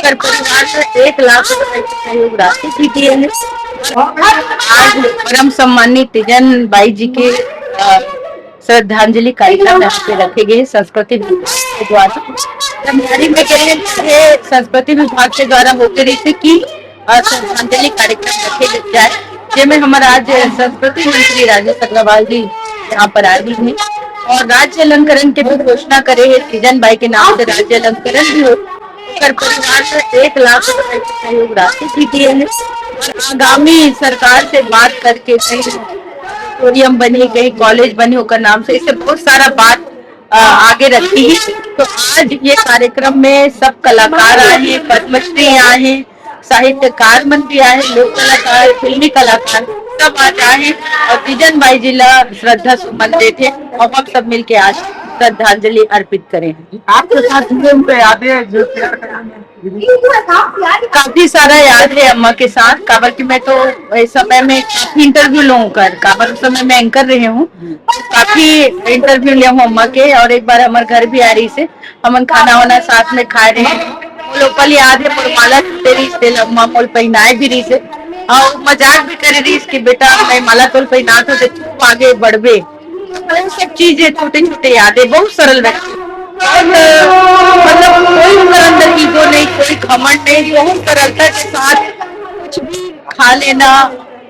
कर परिवार में 1 लाख रुपए की सहयोग राशि भी दिए हैं। आज परम सम्मानित तीजन बाई जी के श्रद्धांजलि कार्यक्रम यहाँ पे रखे गए संस्कृति विभाग के द्वारा। तैयारी में गए संस्कृति विभाग के द्वारा होते रही की श्रद्धांजलि कार्यक्रम रखे जाए, जिसमें हमारा आज संस्कृति मंत्री राजेश अग्रवाल जी यहाँ पर आए हैं और राज्य अलंकरण के भी घोषणा करे है। तीजन बाई के नाम से राज्य अलंकरण भी हो कर परिवार में 1 लाख रुपए की सहयोग राशि भी दिए हैं। आगामी सरकार से बात करके कहीं ऑडिटोरियम बनी, कहीं कॉलेज बनी होकर नाम से, इसे बहुत सारा बात आगे रखी है। तो आज ये कार्यक्रम में सब कलाकार आए हैं, पद्मश्री आए हैं, साहित्यकार मंत्री आए हैं, लोक कलाकार, फिल्मी कलाकार सब आज आए हैं और तीजन बाई जिला श्रद्धा सुमन देते और हम सब मिलके आज श्रद्धांजलि अर्पित करें। आपके साथ जुड़े यादें जो काफी सारा याद है अम्मा के साथ। काबर की मैं तो इस समय में काफी इंटरव्यू लूँ कर, काबर उस समय मैं एंकर रही हूँ, काफी इंटरव्यू लिया हूँ अम्मा के। और एक बार हमारे घर भी आ रही से, हम खाना वाना साथ में खा रहे हैं। वो लोकल याद है, माला तेरी से अम्मा मोल पहनाए भी रही से और मजाक भी कर रही कि बेटा मैं माला तोल पहना तो खूब आगे बढ़बे। सब चीजें छोटे छोटे यादें, बहुत सरल व्यक्ति और मतलब कोई उनका अंदर ईगो नहीं, कोई घमंड नहीं, बहुत सरलता के साथ कुछ भी खा लेना।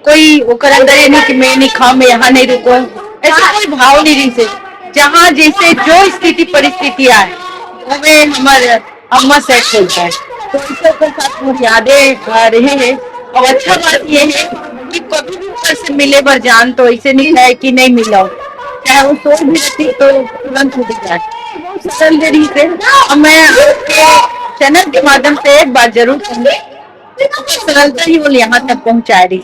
कोई ओकर अंदर ये नहीं कि मैं नहीं खाऊं, मैं यहाँ नहीं रुकूं, ऐसा कोई भाव नहीं रही से। जहाँ जैसे जो स्थिति परिस्थितियां है वो में हमारे अम्मा सेट होता है, तो इसके साथ बहुत यादें रहे हैं। और अच्छा बात ये है कि कभी भी ऊपर से मिले बर जान तो ऐसे नहीं है कि नहीं मिला, चाहे वो सो भी रहती तो तुरंत उठ जाए। सरल देरी से मैं आपके चैनल के माध्यम से एक बात जरूर कहूँगी, सरलता ही वो यहाँ तक पहुँचा रही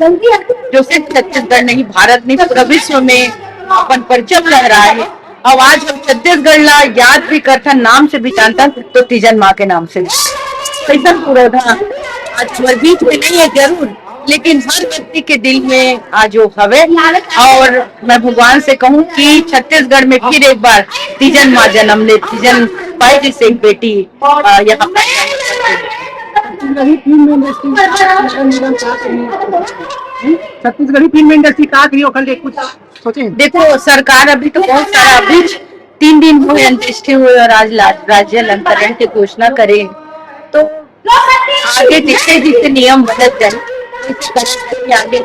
जो सिर्फ छत्तीसगढ़ नहीं, भारत नहीं, पूरा विश्व में अपन परचम लहरा है। और आज हम छत्तीसगढ़ ला याद भी करता, नाम से भी जानता तो तीजन माँ के नाम से। कैसा पूरा था आज हमारे बीच में नहीं है जरूर, लेकिन हर व्यक्ति के दिल में आज वो हवे। और मैं भगवान से कहूँ कि छत्तीसगढ़ में फिर एक बार तीजन माँ जन्म ले, तीजन बाई जी से एक बेटी यहाँ छत्तीसगढ़ी फिल्म इंडस्ट्री का कुछ सोचे। देखो सरकार अभी तो बहुत सारा, अभी 3 दिन हुए अंत्येष्टि हुए और आज राज्य अलंकरण की घोषणा करे, तो आगे जितने जितने नियम बदल जाए आगे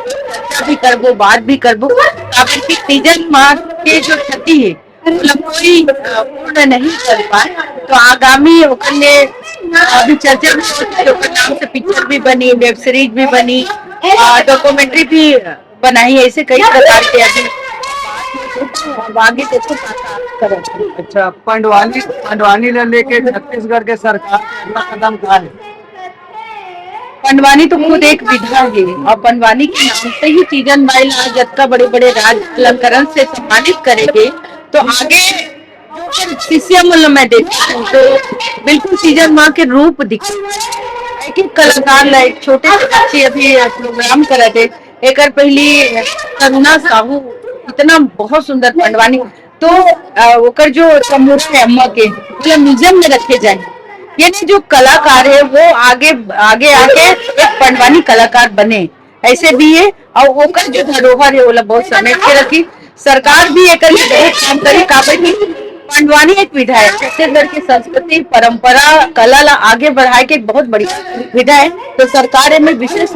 भी करबो, बात भी करबो। काफी तीजन माँ के जो क्षति है मतलब कोई पूर्ण नहीं कर पाए, तो आगामी अभी चर्चा में नाम से पिक्चर भी बनी, वेब सीरीज भी बनी, डॉक्यूमेंट्री भी बनाई, ऐसे कई प्रकार के अभी आगे देखो करो। अच्छा, पंडवानी लेके छत्तीसगढ़ के सरकार अगला कदम क्या है? पंडवानी तो खुद एक विधा है और पंडवानी के नाम से ही तीजन बाई आज जत्ता बड़े बड़े राज्य अलंकरण से सम्मानित करेंगे, तो आगे शिष्य मूल्य में देखती हूँ तो बिल्कुल तीजन माँ के रूप दिखे। एक कलाकार ला एक छोटे से बच्चे अभी प्रोग्राम करे थे, एक पहली करुणा साहू, इतना बहुत सुंदर पंडवानी, तो ओकर जो समूह है अम्मा के म्यूजियम में रखे जाए। यानी जो कलाकार है वो आगे आगे आके एक पंडवानी कलाकार बने, ऐसे भी है। और ओकर जो धरोहर है वो बहुत समय के रखी, सरकार भी एक काम करे। काबर की पंडवानी एक विधा है, छत्तीसगढ़ की संस्कृति परंपरा कला ला आगे बढ़ाए के एक बहुत बड़ी विधा है, तो सरकार में विशेष